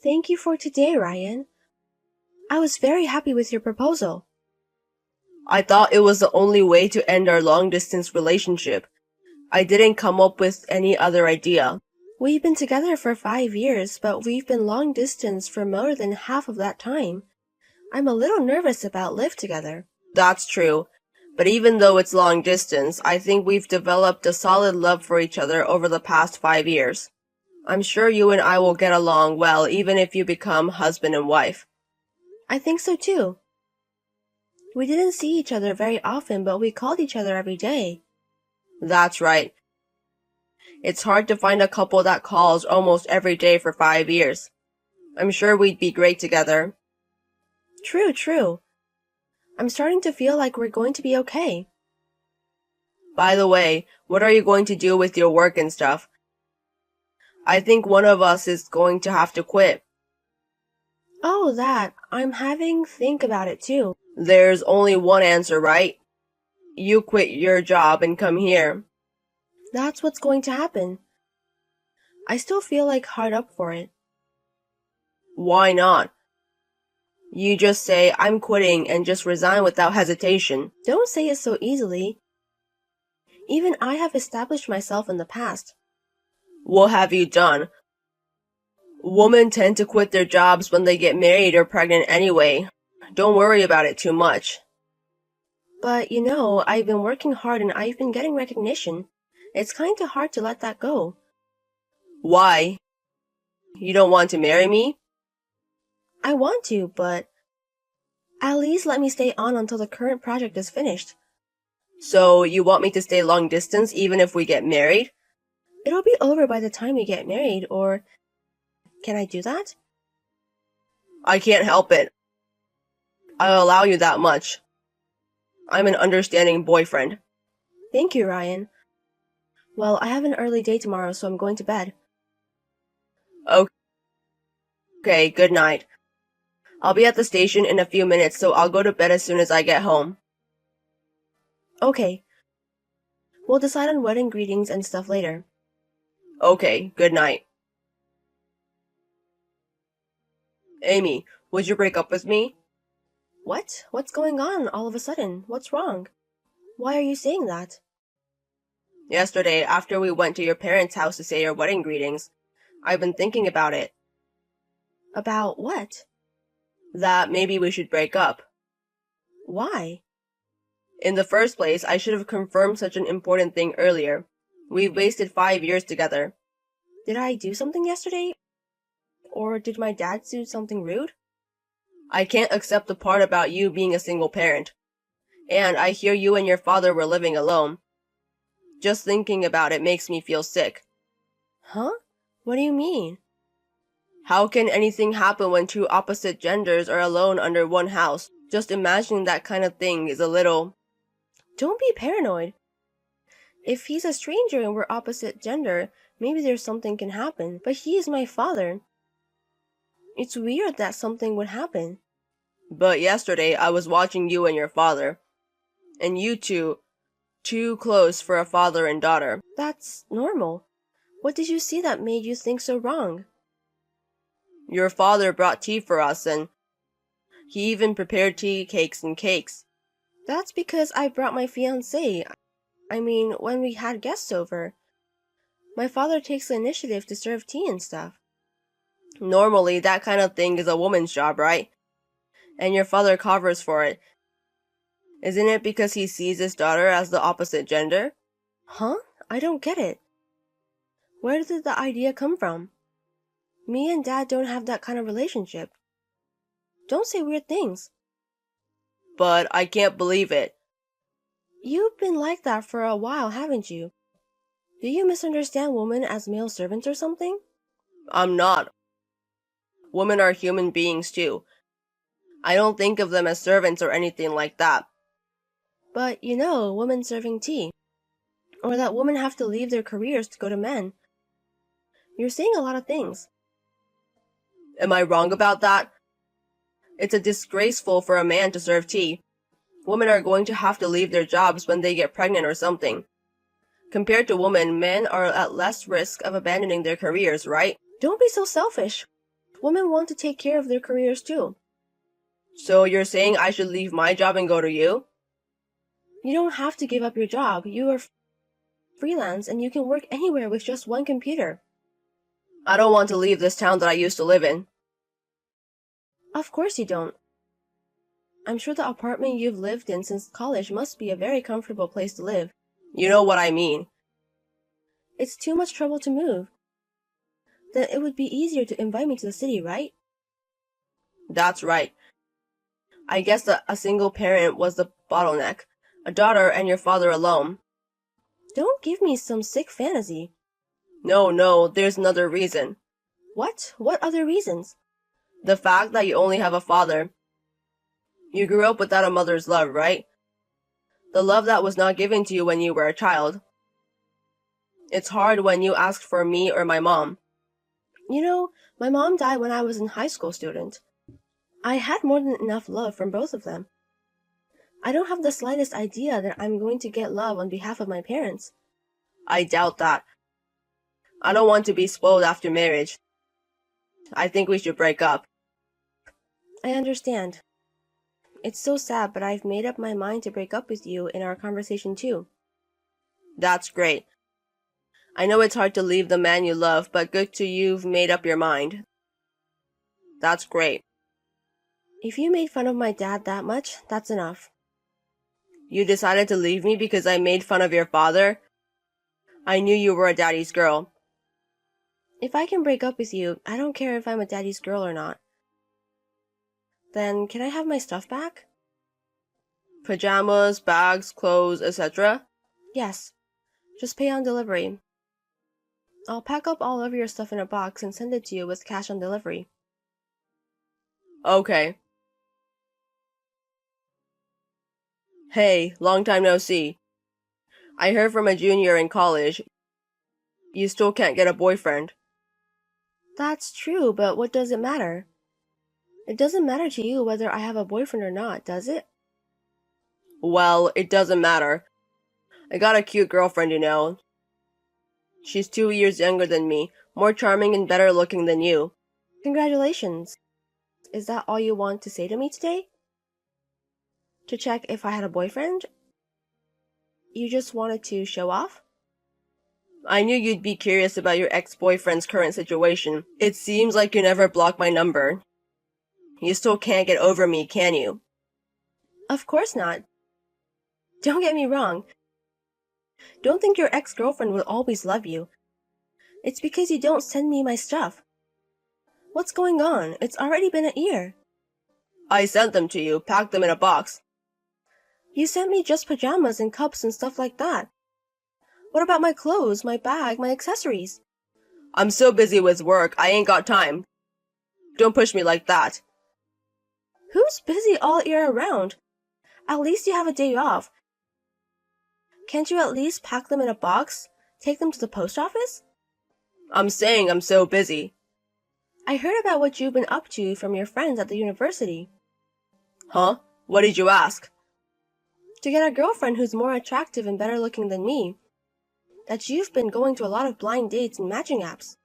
Thank you for today, Ryan. I was very happy with your proposal. I thought it was the only way to end our long-distance relationship. I didn't come up with any other idea. We've been together for 5 years, but we've been long distance for more than half of that time. I'm a little nervous about live together. That's true. But even though it's long distance, I think we've developed a solid love for each other over the past 5 years. I'm sure you and I will get along well even if you become husband and wife. I think so too. We didn't see each other very often, but we called each other every day. That's right. It's hard to find a couple that calls almost every day for 5 years. I'm sure we'd be great together. True. I'm starting to feel like we're going to be okay. By the way, what are you going to do with your work and stuff? I think one of us is going to have to quit. Oh, that. I'm having think about it too. There's only one answer, right? You quit your job and come here. That's what's going to happen. I still feel like hard up for it. Why not? You just say, I'm quitting, and just resign without hesitation. Don't say it so easily. Even I have established myself in the past. What have you done? Women tend to quit their jobs when they get married or pregnant anyway. Don't worry about it too much. But I've been working hard and I've been getting recognition. It's kinda hard to let that go. Why? You don't want to marry me? I want to, but at least let me stay on until the current project is finished. So you want me to stay long distance even if we get married? It'll be over by the time we get married, or can I do that? I can't help it. I'll allow you that much. I'm an understanding boyfriend. Thank you, Ryan. Well, I have an early day tomorrow, so I'm going to bed. Okay, good night. I'll be at the station in a few minutes, so I'll go to bed as soon as I get home. Okay. We'll decide on wedding greetings and stuff later. Okay, good night. Amy, would you break up with me? What? What's going on all of a sudden? What's wrong? Why are you saying that? Yesterday, after we went to your parents' house to say your wedding greetings, I've been thinking about it. About what? That maybe we should break up. Why? In the first place, I should have confirmed such an important thing earlier. We've wasted 5 years together. Did I do something yesterday? Or did my dad do something rude? I can't accept the part about you being a single parent. And I hear you and your father were living alone. Just thinking about it makes me feel sick. Huh? What do you mean? How can anything happen when two opposite genders are alone under one house? Just imagining that kind of thing is a little... Don't be paranoid. If he's a stranger and we're opposite gender, maybe there's something can happen, but he is my father. It's weird that something would happen. But yesterday I was watching you and your father. And you two, too close for a father and daughter. That's normal. What did you see that made you think so wrong? Your father brought tea for us and he even prepared tea cakes and cakes. That's because I brought my fiancé. I mean, when we had guests over. My father takes the initiative to serve tea and stuff. Normally, that kind of thing is a woman's job, right? And your father covers for it. Isn't it because he sees his daughter as the opposite gender? Huh? I don't get it. Where did the idea come from? Me and Dad don't have that kind of relationship. Don't say weird things. But I can't believe it. You've been like that for a while, haven't you? Do you misunderstand women as male servants or something? I'm not. Women are human beings too. I don't think of them as servants or anything like that. But women serving tea. Or that women have to leave their careers to go to men. You're saying a lot of things. Am I wrong about that? It's a disgraceful for a man to serve tea. Women are going to have to leave their jobs when they get pregnant or something. Compared to women, men are at less risk of abandoning their careers, right? Don't be so selfish. Women want to take care of their careers too. So you're saying I should leave my job and go to you? You don't have to give up your job. You are freelance and you can work anywhere with just one computer. I don't want to leave this town that I used to live in. Of course you don't. I'm sure the apartment you've lived in since college must be a very comfortable place to live. You know what I mean. It's too much trouble to move. Then it would be easier to invite me to the city, right? That's right. I guess that a single parent was the bottleneck. A daughter and your father alone. Don't give me some sick fantasy. No, there's another reason. What? What other reasons? The fact that you only have a father. You grew up without a mother's love, right? The love that was not given to you when you were a child. It's hard when you ask for me or my mom. You know, my mom died when I was a high school student. I had more than enough love from both of them. I don't have the slightest idea that I'm going to get love on behalf of my parents. I doubt that. I don't want to be spoiled after marriage. I think we should break up. I understand. It's so sad, but I've made up my mind to break up with you in our conversation too. That's great. I know it's hard to leave the man you love, but good to you've made up your mind. That's great. If you made fun of my dad that much, that's enough. You decided to leave me because I made fun of your father? I knew you were a daddy's girl. If I can break up with you, I don't care if I'm a daddy's girl or not. Then, can I have my stuff back? Pajamas, bags, clothes, etc.? Yes. Just pay on delivery. I'll pack up all of your stuff in a box and send it to you with cash on delivery. Okay. Hey, long time no see. I heard from a junior in college. You still can't get a boyfriend. That's true, but what does it matter? It doesn't matter to you whether I have a boyfriend or not, does it? Well, it doesn't matter. I got a cute girlfriend, you know. She's 2 years younger than me, more charming and better looking than you. Congratulations. Is that all you want to say to me today? To check if I had a boyfriend? You just wanted to show off? I knew you'd be curious about your ex-boyfriend's current situation. It seems like you never blocked my number. You still can't get over me, can you? Of course not. Don't get me wrong. Don't think your ex-girlfriend will always love you. It's because you don't send me my stuff. What's going on? It's already been a year. I sent them to you, packed them in a box. You sent me just pajamas and cups and stuff like that. What about my clothes, my bag, my accessories? I'm so busy with work, I ain't got time. Don't push me like that. Who's busy all year round? At least you have a day off. Can't you at least pack them in a box? Take them to the post office? I'm saying I'm so busy. I heard about what you've been up to from your friends at the university. Huh? What did you ask? To get a girlfriend who's more attractive and better looking than me. That you've been going to a lot of blind dates and matching apps.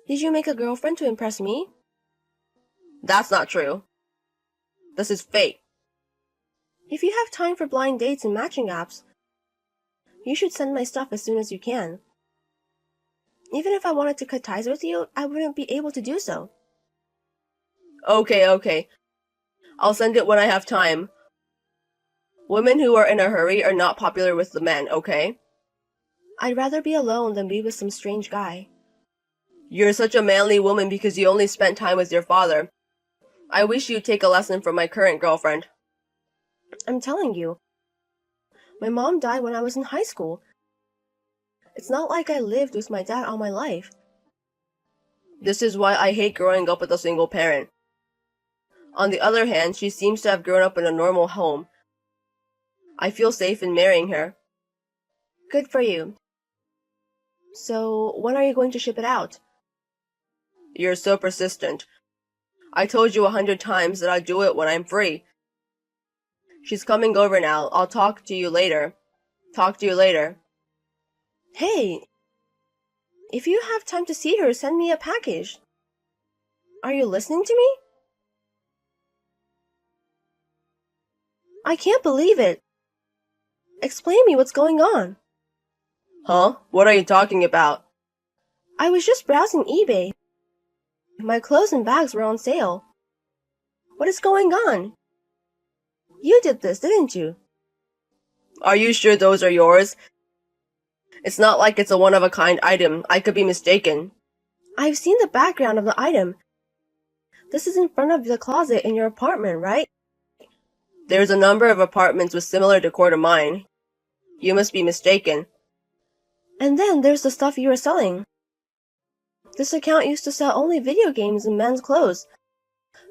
Did you make a girlfriend to impress me? That's not true. This is fake. If you have time for blind dates and matching apps, you should send my stuff as soon as you can. Even if I wanted to cut ties with you, I wouldn't be able to do so. Okay. I'll send it when I have time. Women who are in a hurry are not popular with the men, okay? I'd rather be alone than be with some strange guy. You're such a manly woman because you only spent time with your father. I wish you'd take a lesson from my current girlfriend. I'm telling you. My mom died when I was in high school. It's not like I lived with my dad all my life. This is why I hate growing up with a single parent. On the other hand, she seems to have grown up in a normal home. I feel safe in marrying her. Good for you. So, when are you going to ship it out? You're so persistent. I told you 100 times that I'd do it when I'm free. She's coming over now. I'll talk to you later. Hey! If you have time to see her, send me a package. Are you listening to me? I can't believe it. Explain me what's going on. Huh? What are you talking about? I was just browsing eBay. My clothes and bags were on sale. What is going on? You did this, didn't you? Are you sure those are yours? It's not like it's a one-of-a-kind item. I could be mistaken. I've seen the background of the item. This is in front of the closet in your apartment, right? There's a number of apartments with similar decor to mine. You must be mistaken. And then there's the stuff you were selling. This account used to sell only video games and men's clothes.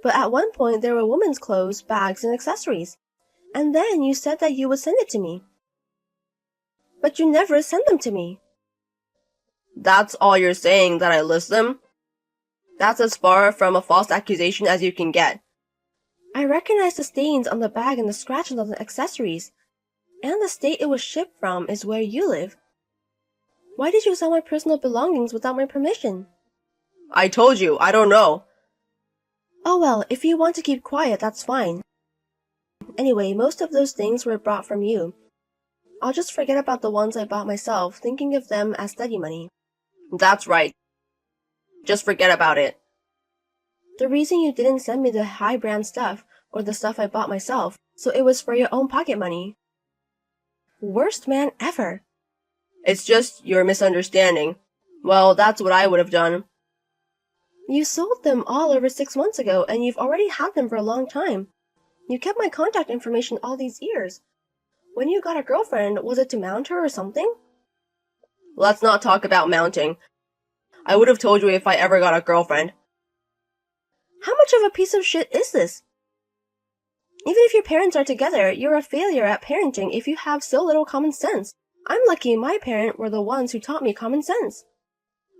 But at one point there were women's clothes, bags, and accessories. And then you said that you would send it to me. But you never sent them to me. That's all you're saying, that I list them? That's as far from a false accusation as you can get. I recognize the stains on the bag and the scratches on the accessories. And the state it was shipped from is where you live. Why did you sell my personal belongings without my permission? I told you, I don't know. Oh well, if you want to keep quiet, that's fine. Anyway, most of those things were bought from you. I'll just forget about the ones I bought myself, thinking of them as study money. That's right. Just forget about it. The reason you didn't send me the high brand stuff, or the stuff I bought myself, so it was for your own pocket money. Worst man ever. It's just your misunderstanding. Well, that's what I would have done. You sold them all over 6 months ago, and you've already had them for a long time. You kept my contact information all these years. When you got a girlfriend, was it to mount her or something? Let's not talk about mounting. I would have told you if I ever got a girlfriend. How much of a piece of shit is this? Even if your parents are together, you're a failure at parenting if you have so little common sense. I'm lucky my parents were the ones who taught me common sense.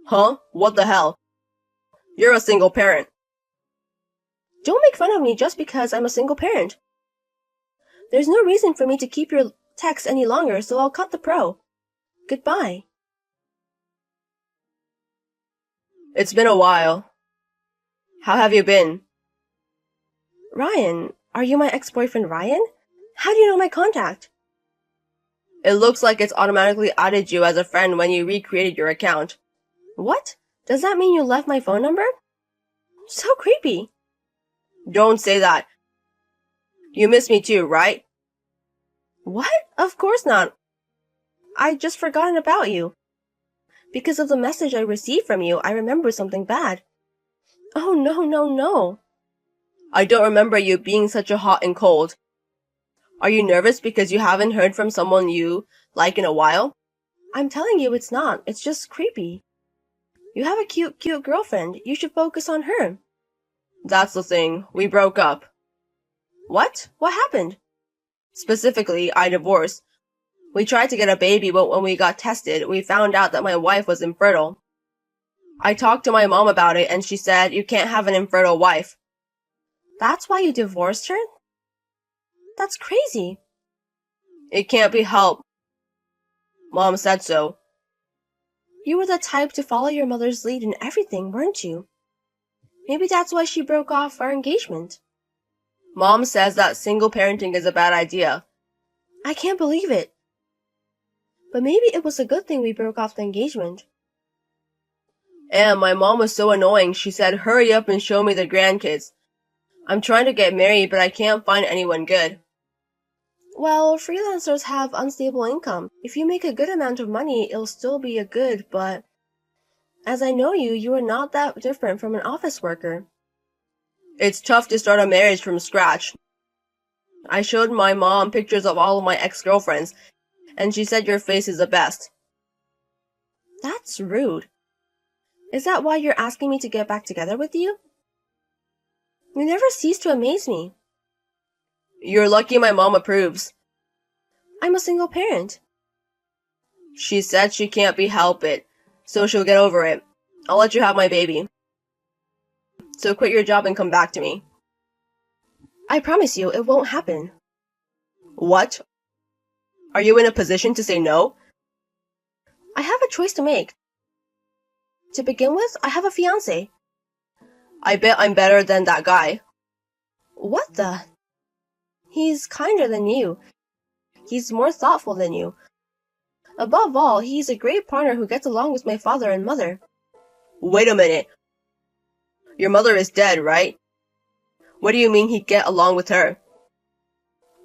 Huh? What the hell? You're a single parent. Don't make fun of me just because I'm a single parent. There's no reason for me to keep your texts any longer, so I'll cut the pro. Goodbye. It's been a while. How have you been? Ryan, are you my ex-boyfriend Ryan? How do you know my contact? It looks like it's automatically added you as a friend when you recreated your account. What? Does that mean you left my phone number? So creepy. Don't say that. You miss me too, right? What? Of course not. I'd just forgotten about you. Because of the message I received from you, I remember something bad. Oh, no. I don't remember you being such a hot and cold. Are you nervous because you haven't heard from someone you like in a while? I'm telling you it's not. It's just creepy. You have a cute girlfriend. You should focus on her. That's the thing. We broke up. What? What happened? Specifically, I divorced. We tried to get a baby, but when we got tested, we found out that my wife was infertile. I talked to my mom about it, and she said you can't have an infertile wife. That's why you divorced her? That's crazy. It can't be helped. Mom said so. You were the type to follow your mother's lead in everything, weren't you? Maybe that's why she broke off our engagement. Mom says that single parenting is a bad idea. I can't believe it. But maybe it was a good thing we broke off the engagement. And my mom was so annoying, she said hurry up and show me the grandkids. I'm trying to get married, but I can't find anyone good. Well, freelancers have unstable income. If you make a good amount of money, it'll still be a good, but as I know you, you are not that different from an office worker. It's tough to start a marriage from scratch. I showed my mom pictures of all of my ex-girlfriends, and she said your face is the best. That's rude. Is that why you're asking me to get back together with you? You never cease to amaze me. You're lucky my mom approves. I'm a single parent. She said she can't be helped it, so she'll get over it. I'll let you have my baby. So quit your job and come back to me. I promise you, it won't happen. What? Are you in a position to say no? I have a choice to make. To begin with, I have a fiancé. I bet I'm better than that guy. What the? He's kinder than you. He's more thoughtful than you. Above all, he's a great partner who gets along with my father and mother. Wait a minute. Your mother is dead, right? What do you mean he'd get along with her?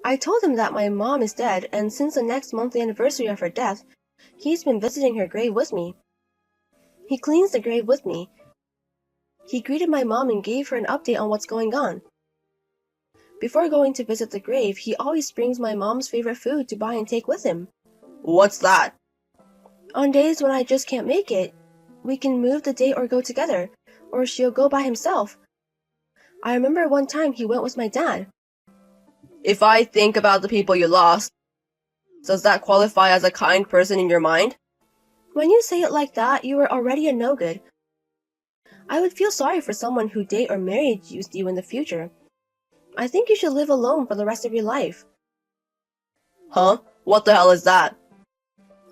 I told him that my mom is dead, and since the next monthly anniversary of her death, he's been visiting her grave with me. He cleans the grave with me. He greeted my mom and gave her an update on what's going on. Before going to visit the grave, he always brings my mom's favorite food to buy and take with him. What's that? On days when I just can't make it, we can move the date or go together, or she'll go by himself. I remember one time he went with my dad. If I think about the people you lost, does that qualify as a kind person in your mind? When you say it like that, you are already a no-good. I would feel sorry for someone who date or married you in the future. I think you should live alone for the rest of your life. Huh? What the hell is that?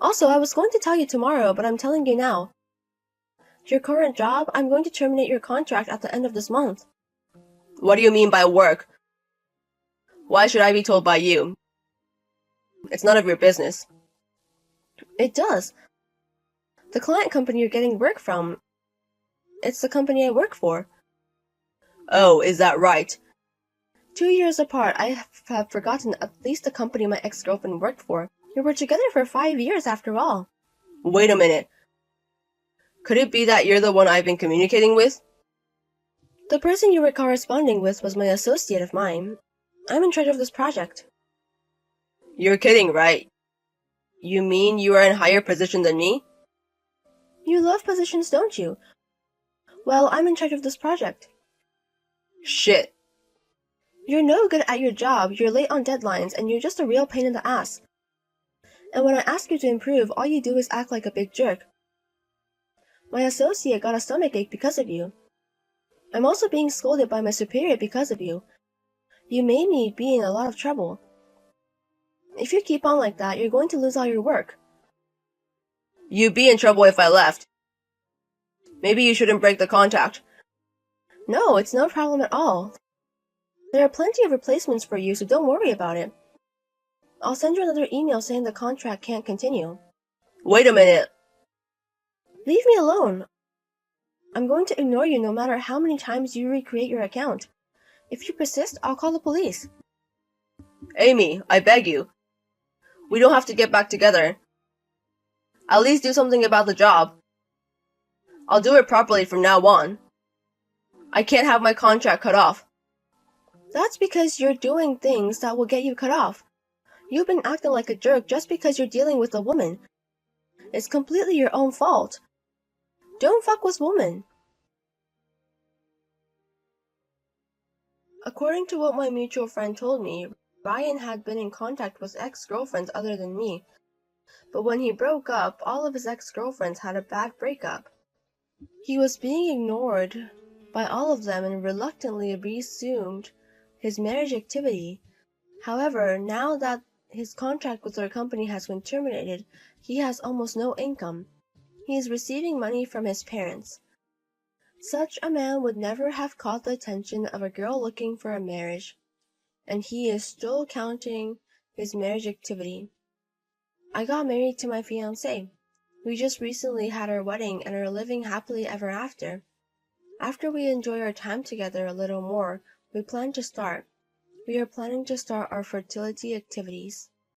Also, I was going to tell you tomorrow, but I'm telling you now. Your current job, I'm going to terminate your contract at the end of this month. What do you mean by work? Why should I be told by you? It's none of your business. It does. The client company you're getting work from, it's the company I work for. Oh, is that right? 2 years apart, I have forgotten at least the company my ex-girlfriend worked for. We were together for 5 years after all. Wait a minute. Could it be that you're the one I've been communicating with? The person you were corresponding with was my associate of mine. I'm in charge of this project. You're kidding, right? You mean you are in higher position than me? You love positions, don't you? Well, I'm in charge of this project. Shit. You're no good at your job, you're late on deadlines, and you're just a real pain in the ass. And when I ask you to improve, all you do is act like a big jerk. My associate got a stomachache because of you. I'm also being scolded by my superior because of you. You made me be in a lot of trouble. If you keep on like that, you're going to lose all your work. You'd be in trouble if I left. Maybe you shouldn't break the contract. No, it's no problem at all. There are plenty of replacements for you, so don't worry about it. I'll send you another email saying the contract can't continue. Wait a minute. Leave me alone. I'm going to ignore you no matter how many times you recreate your account. If you persist, I'll call the police. Amy, I beg you. We don't have to get back together. At least do something about the job. I'll do it properly from now on. I can't have my contract cut off. That's because you're doing things that will get you cut off. You've been acting like a jerk just because you're dealing with a woman. It's completely your own fault. Don't fuck with women. According to what my mutual friend told me, Ryan had been in contact with ex-girlfriends other than me. But when he broke up, all of his ex-girlfriends had a bad breakup. He was being ignored by all of them and reluctantly resumed his marriage activity. However, now that his contract with our company has been terminated, he has almost no income. He is receiving money from his parents. Such a man would never have caught the attention of a girl looking for a marriage, and he is still counting his marriage activity. I got married to my fiancé. We just recently had our wedding and are living happily ever after. After we enjoy our time together a little more, we are planning to start our fertility activities.